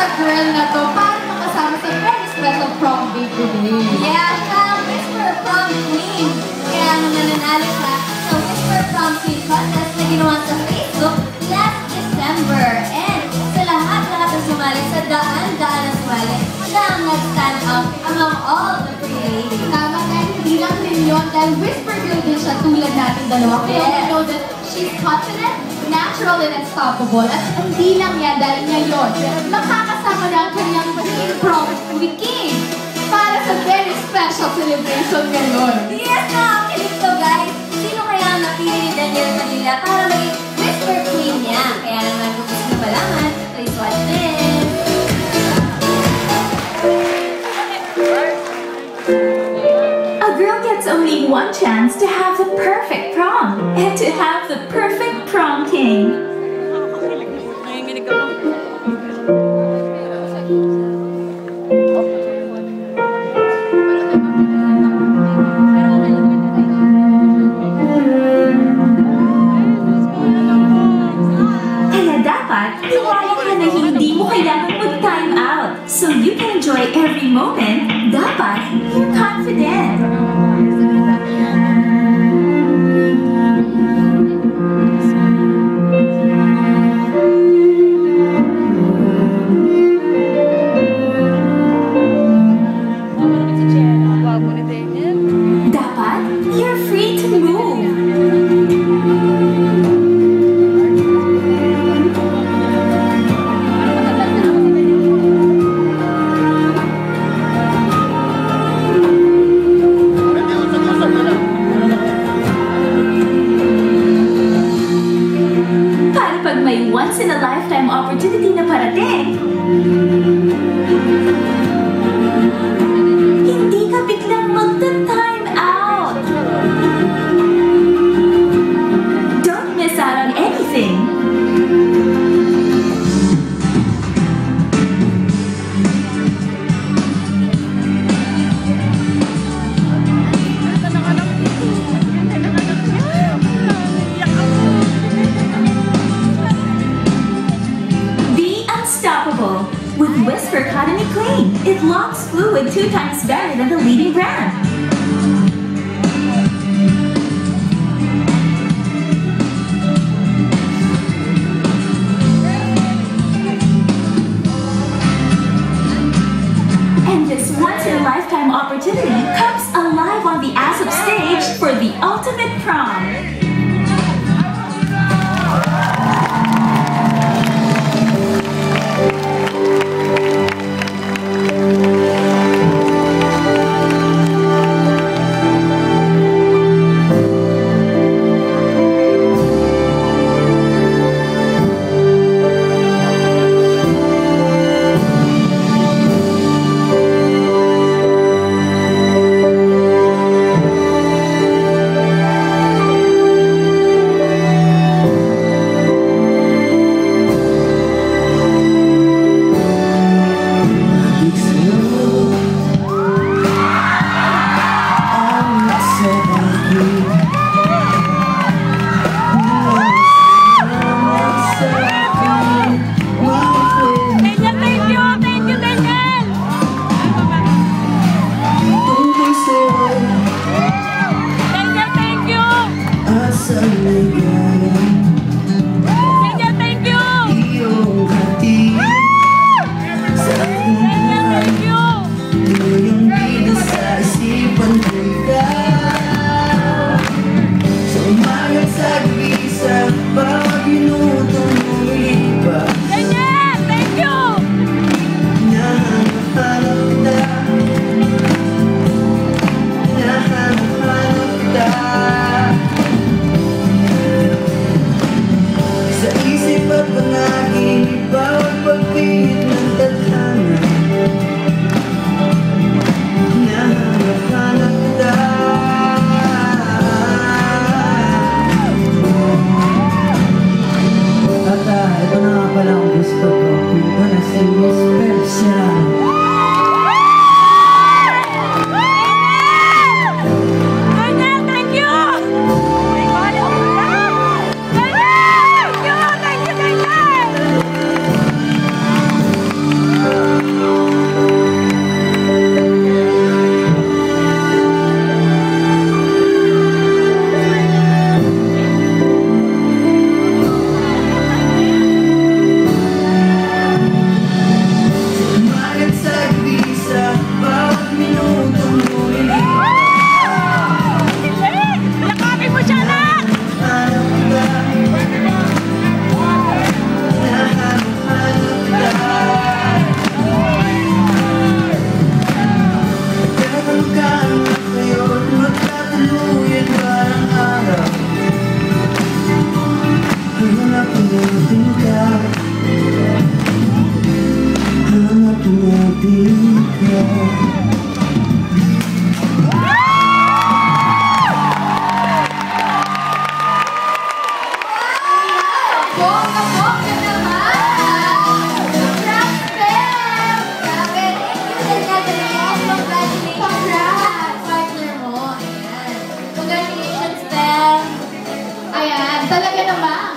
sa girl na to para makasama sa very special prom day today. Yeah, siya ang Whisper Prom Queen. Kaya naman nanalo siya sa Whisper Prom Queen contest na ginawa sa Facebook last December. And sa lahat ng sumali sa daan-daan na sumali, siya ang nag-stand out among all the pretty ladies. Tama na, hindi lang rin yun dahil Whisper girl din siya tulad natin dalawa. Kaya we know that she's confident, natural, and unstoppable. At hindi lang yan dahil ngayon, makakasama na ang kanyang prom king para sa very special celebration ngayon. Yes, nakakilig to guys! Sino kaya ang napili ni Daniel Padilla para maging Whisper Queen niya? Kaya naman kung gusto nyo malaman, please watch this! A girl gets only one chance to have the perfect prom and to have the perfect prom king. Kaya dapat, iwala ka na hindi mo kailangan mag-time out. So you can enjoy every moment, dapat you're confident. Dapat you're free to move. Para pag may once-in-a-lifetime opportunity na parating, hindi ka biglang magta-time out. Don't miss out on anything. Be unstoppable with Whisper Cotton and Clean. It locks fluid 2 times better than the leading brand. And this once-in-a-lifetime opportunity comes alive on the ASAP stage for the ultimate prom. Bongga-bongga naman! Congrats, Pem! Grabe, thank you, Daniel. Congratulations. Congrats! Partner mo. Ayan. Congratulations, Pam. Ayan, talaga naman.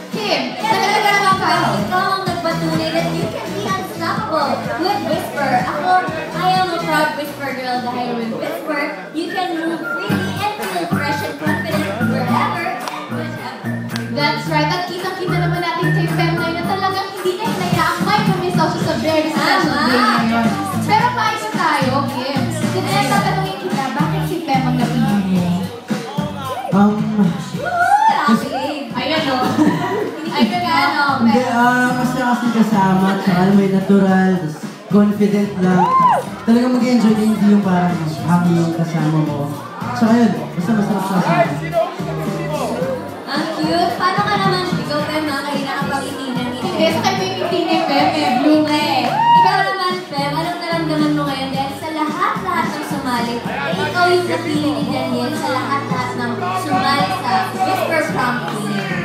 Kim, talaga naman ka. Ikaw ang nagpatunay that you can be unstoppable with Whisper. Ako, I am a proud Whisper girl dahil with Whisper, you can move freely and feel fresh and confident wherever and whenever. That's right. At kitang-kita naman natin kay Pem ngayon na talagang hindi na hinayaan may kumisaw siya sa very special Tama. day ngayon. Pero paisa tayo, Kim. Kaya tatanungin kita, bakit si Pem ang napili mo? Actually, Ayan o. Ayan o, Hindi, Pem. kasi kasama, tsaka may natural, tas confident lang. Talagang mag-enjoy din, hindi yung parang happy yung kasama mo. Tsaka yun, basta masarap sa kasama. ang cute. Paano ka naman, ikaw, Pam, ha? Kanina ka pang Hindi, ngiti. sa kayo yung ngiti ni Pem, eh. Blue Okay. Ikaw naman, Pam, anong naramdaman mo ngayon? Dahil sa lahat-lahat ng sumali, ikaw yung napili ni Daniel sa lahat-lahat ng sumali sa Whisper Prom Queen.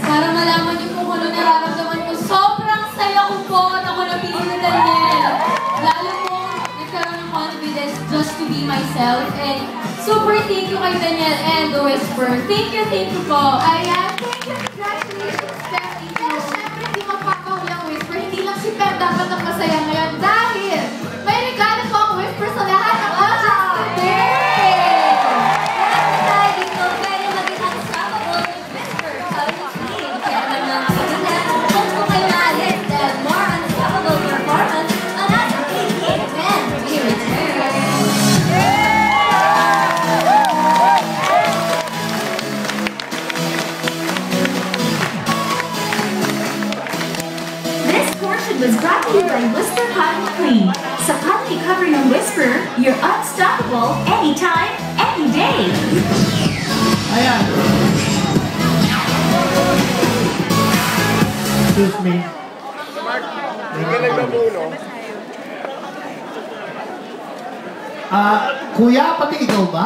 Para malaman niyo kung ano nararamdaman ko, sobrang saya ko po na ako napili ni Daniel. Lalo po, nagkaroon ng confidence just to be myself. And super thank you kay Daniel and The Whisper. Thank you po. Ayan, thank you. Congratulations, Pem. Pero syempre, hindi magpapahuli ang Whisper. Hindi lang si Pem dapat ang masaya ngayon dahil may regalo po ang Whisper sa lahat ng audience today. Lahat tayo dito pwede maging unstoppable with Whisper Prom Queen. Kaya naman mga kaibigan, huwag mo kayo maalis dahil more unstoppable performance ang ating 88 when we return. This portion was brought to you by Whisper Cotton Clean. Sa cotton cover ng Whisper, you're unstoppable anytime, any day. Ayan. Excuse me. Hindi ka nagbabuno. Kuya, pati ikaw ba?